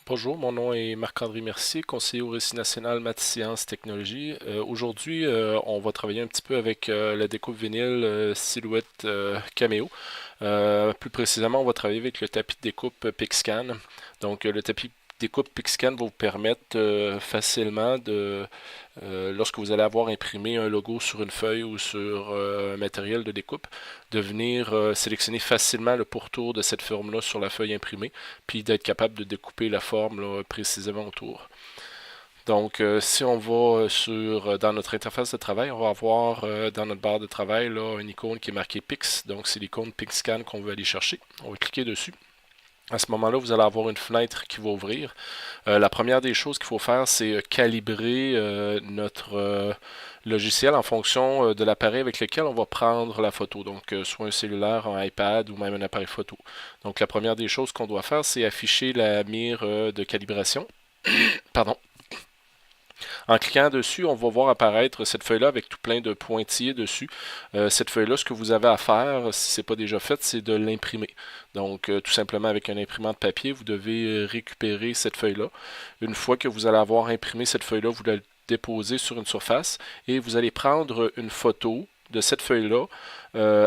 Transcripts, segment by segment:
Bonjour, mon nom est Marc-André Mercier, conseiller au Récit national Maths Sciences Technologies. Aujourd'hui, on va travailler un petit peu avec la découpe vinyle Silhouette Cameo. Plus précisément, on va travailler avec le tapis de découpe PicScan. Donc, le tapis de découpe PicScan va vous permettre facilement lorsque vous allez avoir imprimé un logo sur une feuille ou sur un matériel de découpe, de venir sélectionner facilement le pourtour de cette forme-là sur la feuille imprimée, puis d'être capable de découper la forme là, précisément autour. Donc, si on va dans notre interface de travail, on va avoir dans notre barre de travail là, une icône qui est marquée Pix. Donc, c'est l'icône PixScan qu'on veut aller chercher. On va cliquer dessus. À ce moment-là, vous allez avoir une fenêtre qui va ouvrir. La première des choses qu'il faut faire, c'est calibrer notre logiciel en fonction de l'appareil avec lequel on va prendre la photo. Donc, soit un cellulaire, un iPad ou même un appareil photo. Donc, la première des choses qu'on doit faire, c'est afficher la mire de calibration. Pardon. En cliquant dessus, on va voir apparaître cette feuille-là avec tout plein de pointillés dessus. Cette feuille-là, ce que vous avez à faire, si ce n'est pas déjà fait, c'est de l'imprimer. Donc, tout simplement avec un imprimante papier, vous devez récupérer cette feuille-là. Une fois que vous allez avoir imprimé cette feuille-là, vous la déposez sur une surface et vous allez prendre une photo de cette feuille-là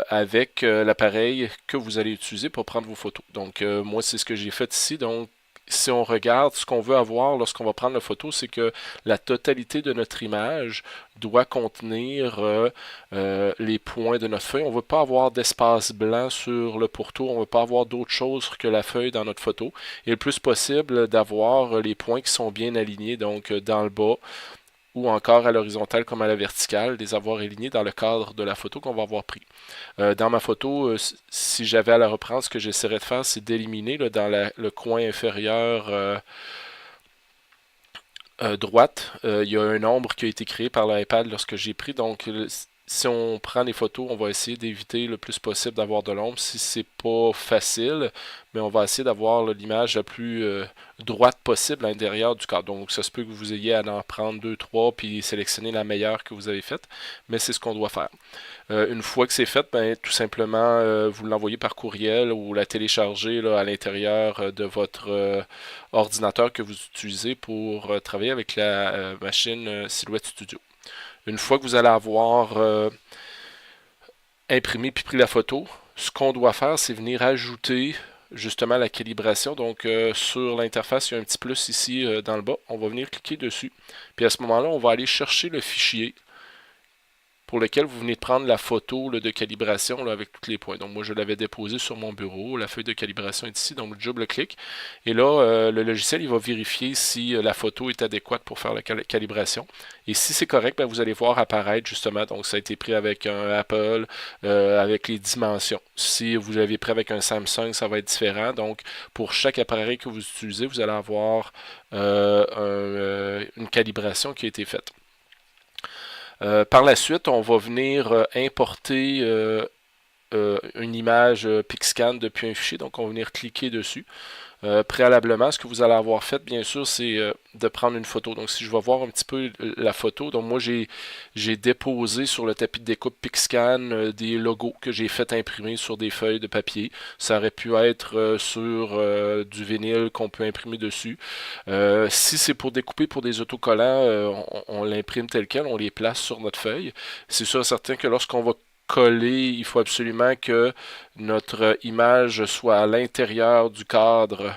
avec l'appareil que vous allez utiliser pour prendre vos photos. Donc, moi, c'est ce que j'ai fait ici. Donc, si on regarde, ce qu'on veut avoir lorsqu'on va prendre la photo, c'est que la totalité de notre image doit contenir les points de notre feuille. On ne veut pas avoir d'espace blanc sur le pourtour, on ne veut pas avoir d'autre chose que la feuille dans notre photo. Et le plus possible d'avoir les points qui sont bien alignés, donc dans le bas, ou encore à l'horizontale comme à la verticale, les avoir alignés dans le cadre de la photo qu'on va avoir pris. Dans ma photo, si j'avais à la reprendre, ce que j'essaierais de faire, c'est d'éliminer dans le coin inférieur droite, il y a un ombre qui a été créé par l'iPad lorsque j'ai pris. Donc, si on prend des photos, on va essayer d'éviter le plus possible d'avoir de l'ombre. Si c'est pas facile, mais on va essayer d'avoir l'image la plus droite possible à l'intérieur du cadre. Donc, ça se peut que vous ayez à en prendre deux, trois, puis sélectionner la meilleure que vous avez faite, mais c'est ce qu'on doit faire. Une fois que c'est fait, ben, tout simplement, vous l'envoyez par courriel ou la téléchargez là, à l'intérieur de votre ordinateur que vous utilisez pour travailler avec la machine Silhouette Studio. Une fois que vous allez avoir imprimé puis pris la photo, ce qu'on doit faire, c'est venir ajouter justement la calibration. Donc sur l'interface, il y a un petit plus ici dans le bas. On va venir cliquer dessus. Puis à ce moment-là, on va aller chercher le fichier pour lequel vous venez de prendre la photo là, de calibration là, avec tous les points. Donc moi je l'avais déposé sur mon bureau, la feuille de calibration est ici, donc je double-clique. Et là, le logiciel il va vérifier si la photo est adéquate pour faire la calibration. Et si c'est correct, ben, vous allez voir apparaître justement, donc ça a été pris avec un Apple, avec les dimensions. Si vous l'avez pris avec un Samsung, ça va être différent. Donc pour chaque appareil que vous utilisez, vous allez avoir une calibration qui a été faite. Par la suite, on va venir importer une image PixScan depuis un fichier. Donc, on va venir cliquer dessus. Préalablement, ce que vous allez avoir fait, bien sûr, c'est de prendre une photo. Donc, si je vais voir un petit peu la photo, donc moi, j'ai déposé sur le tapis de découpe PixScan des logos que j'ai fait imprimer sur des feuilles de papier. Ça aurait pu être sur du vinyle qu'on peut imprimer dessus. Si c'est pour découper pour des autocollants, on l'imprime tel quel, on les place sur notre feuille. C'est sûr et certain que lorsqu'on va coller, il faut absolument que notre image soit à l'intérieur du cadre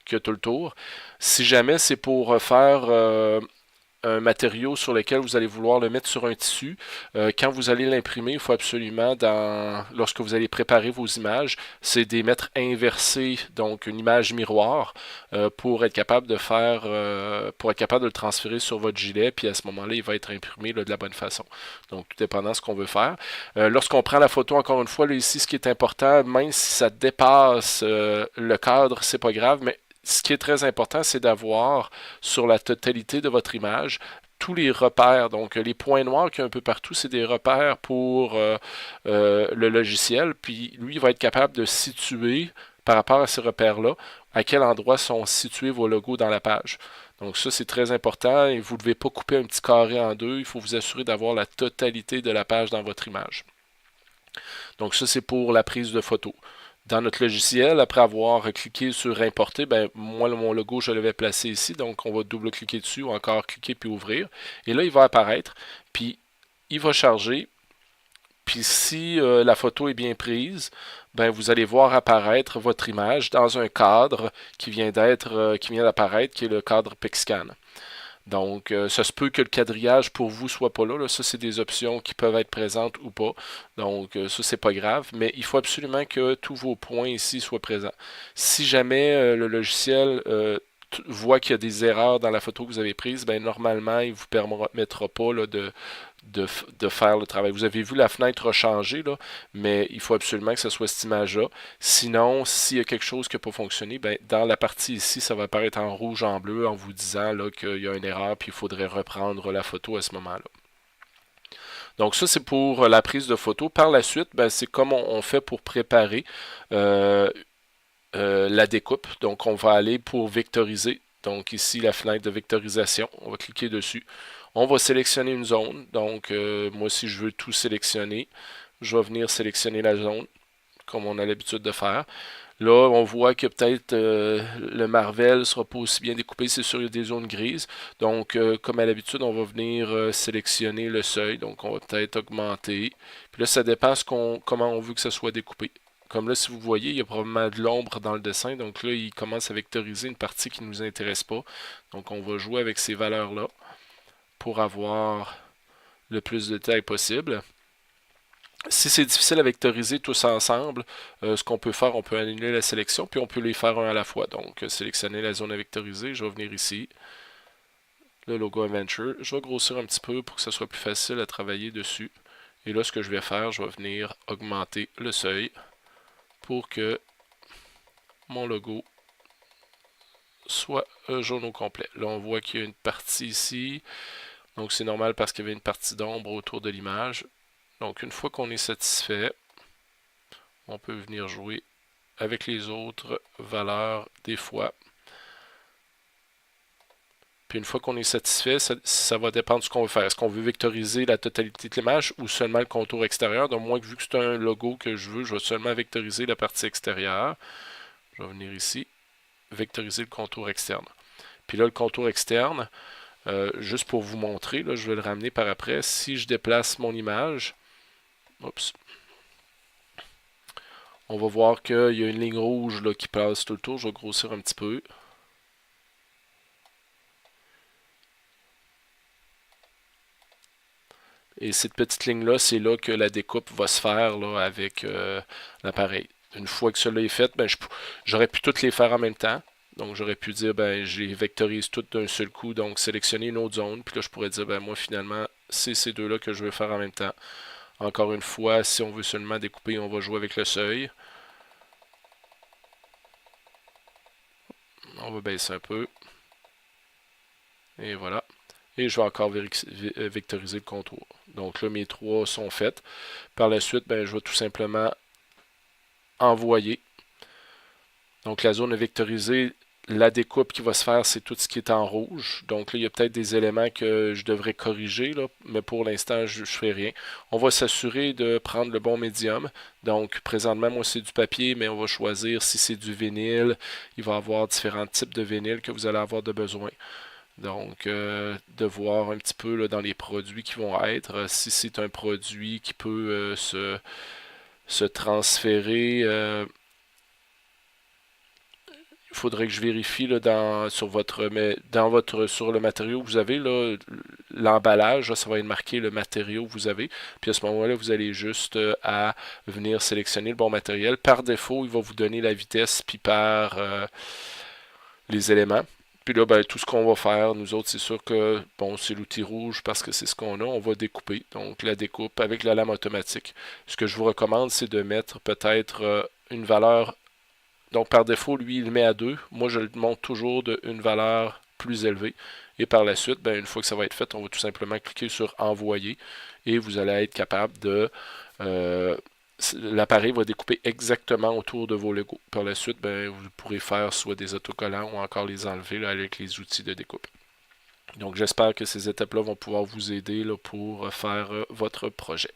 qui a tout le tour. Si jamais c'est pour faire un matériau sur lequel vous allez vouloir le mettre sur un tissu, quand vous allez l'imprimer, il faut absolument, lorsque vous allez préparer vos images, c'est de les mettre inversées, donc une image miroir, pour être capable de faire, pour être capable de le transférer sur votre gilet, puis à ce moment-là, il va être imprimé là, de la bonne façon. Donc, tout dépendant de ce qu'on veut faire. Lorsqu'on prend la photo, encore une fois, là, ici, ce qui est important, même si ça dépasse le cadre, c'est pas grave, mais ce qui est très important, c'est d'avoir sur la totalité de votre image tous les repères. Donc, les points noirs qu'il y a un peu partout, c'est des repères pour le logiciel. Puis, lui, il va être capable de situer, par rapport à ces repères-là, à quel endroit sont situés vos logos dans la page. Donc, ça, c'est très important. Et vous ne devez pas couper un petit carré en deux. Il faut vous assurer d'avoir la totalité de la page dans votre image. Donc, ça, c'est pour la prise de photo. Dans notre logiciel, après avoir cliqué sur importer, ben moi mon logo je l'avais placé ici, donc on va double-cliquer dessus ou encore cliquer puis ouvrir. Et là il va apparaître, puis il va charger. Puis si la photo est bien prise, ben vous allez voir apparaître votre image dans un cadre qui vient d'apparaître, qui est le cadre PicScan. Donc, ça se peut que le quadrillage pour vous soit pas là. Ça, c'est des options qui peuvent être présentes ou pas. Donc, ça, c'est pas grave. Mais il faut absolument que tous vos points ici soient présents. Si jamais le logiciel voit qu'il y a des erreurs dans la photo que vous avez prise, ben normalement, il ne vous permettra pas là, de faire le travail. Vous avez vu la fenêtre a changé, là, mais il faut absolument que ce soit cette image-là. Sinon, s'il y a quelque chose qui n'a pas fonctionné, ben, dans la partie ici, ça va apparaître en rouge, en bleu, en vous disant là, qu'il y a une erreur, puis il faudrait reprendre la photo à ce moment-là. Donc ça, c'est pour la prise de photo. Par la suite, ben, c'est comme on fait pour préparer euh, la découpe. Donc on va aller pour vectoriser. Donc ici, la fenêtre de vectorisation, on va cliquer dessus. On va sélectionner une zone. Donc moi, si je veux tout sélectionner, je vais venir sélectionner la zone, comme on a l'habitude de faire. Là, on voit que peut-être le Marvel ne sera pas aussi bien découpé, c'est sûr, il y a des zones grises. Donc, comme à l'habitude, on va venir sélectionner le seuil. Donc, on va peut-être augmenter. Puis là, ça dépend comment on veut que ça soit découpé. Comme là, si vous voyez, il y a probablement de l'ombre dans le dessin. Donc là, il commence à vectoriser une partie qui ne nous intéresse pas. Donc, on va jouer avec ces valeurs-là pour avoir le plus de détails possible. Si c'est difficile à vectoriser tous ensemble, ce qu'on peut faire, on peut annuler la sélection, puis on peut les faire un à la fois. Donc, sélectionner la zone à vectoriser, je vais venir ici, le logo Adventure. Je vais grossir un petit peu pour que ce soit plus facile à travailler dessus. Et là, ce que je vais faire, je vais venir augmenter le seuil pour que mon logo soit jaune au complet. Là, on voit qu'il y a une partie ici. Donc, c'est normal parce qu'il y avait une partie d'ombre autour de l'image. Donc, une fois qu'on est satisfait, on peut venir jouer avec les autres valeurs des fois. Puis une fois qu'on est satisfait, ça va dépendre de ce qu'on veut faire. Est-ce qu'on veut vectoriser la totalité de l'image ou seulement le contour extérieur? Donc moi, vu que c'est un logo que je veux, je vais seulement vectoriser la partie extérieure. Je vais venir ici, vectoriser le contour externe. Puis là, le contour externe, juste pour vous montrer, là, je vais le ramener par après. Si je déplace mon image, oups, on va voir qu'il y a une ligne rouge là, qui passe tout le tour. Je vais grossir un petit peu. Et cette petite ligne-là, c'est là que la découpe va se faire là, avec l'appareil. Une fois que cela est fait, ben, j'aurais pu toutes les faire en même temps. Donc j'aurais pu dire, ben, je les vectorise toutes d'un seul coup, donc sélectionner une autre zone. Puis là, je pourrais dire, ben, moi, finalement, c'est ces deux-là que je veux faire en même temps. Encore une fois, si on veut seulement découper, on va jouer avec le seuil. On va baisser un peu. Et voilà. Et je vais encore vectoriser le contour. Donc là, mes trois sont faites. Par la suite, ben, je vais tout simplement envoyer. Donc la zone vectorisée, la découpe qui va se faire, c'est tout ce qui est en rouge. Donc là, il y a peut-être des éléments que je devrais corriger, là, mais pour l'instant, je ne fais rien. On va s'assurer de prendre le bon médium. Donc présentement, moi, c'est du papier, mais on va choisir si c'est du vinyle. Il va y avoir différents types de vinyle que vous allez avoir de besoin. Donc, de voir un petit peu là, dans les produits qui vont être, si c'est un produit qui peut se transférer. Il faudrait que je vérifie là, sur le matériau que vous avez, l'emballage, ça va être marqué le matériau que vous avez. Puis à ce moment-là, vous allez juste à venir sélectionner le bon matériel. Par défaut, il va vous donner la vitesse, puis par les éléments. Puis là, ben, tout ce qu'on va faire, nous autres, c'est sûr que, bon, c'est l'outil rouge parce que c'est ce qu'on a. On va découper. Donc, la découpe avec la lame automatique. Ce que je vous recommande, c'est de mettre peut-être une valeur. Donc, par défaut, lui, il le met à 2. Moi, je le monte toujours d'une valeur plus élevée. Et par la suite, ben, une fois que ça va être fait, on va tout simplement cliquer sur Envoyer. Et vous allez être capable de l'appareil va découper exactement autour de vos logos. Par la suite, ben, vous pourrez faire soit des autocollants ou encore les enlever là, avec les outils de découpe. Donc j'espère que ces étapes-là vont pouvoir vous aider là, pour faire votre projet.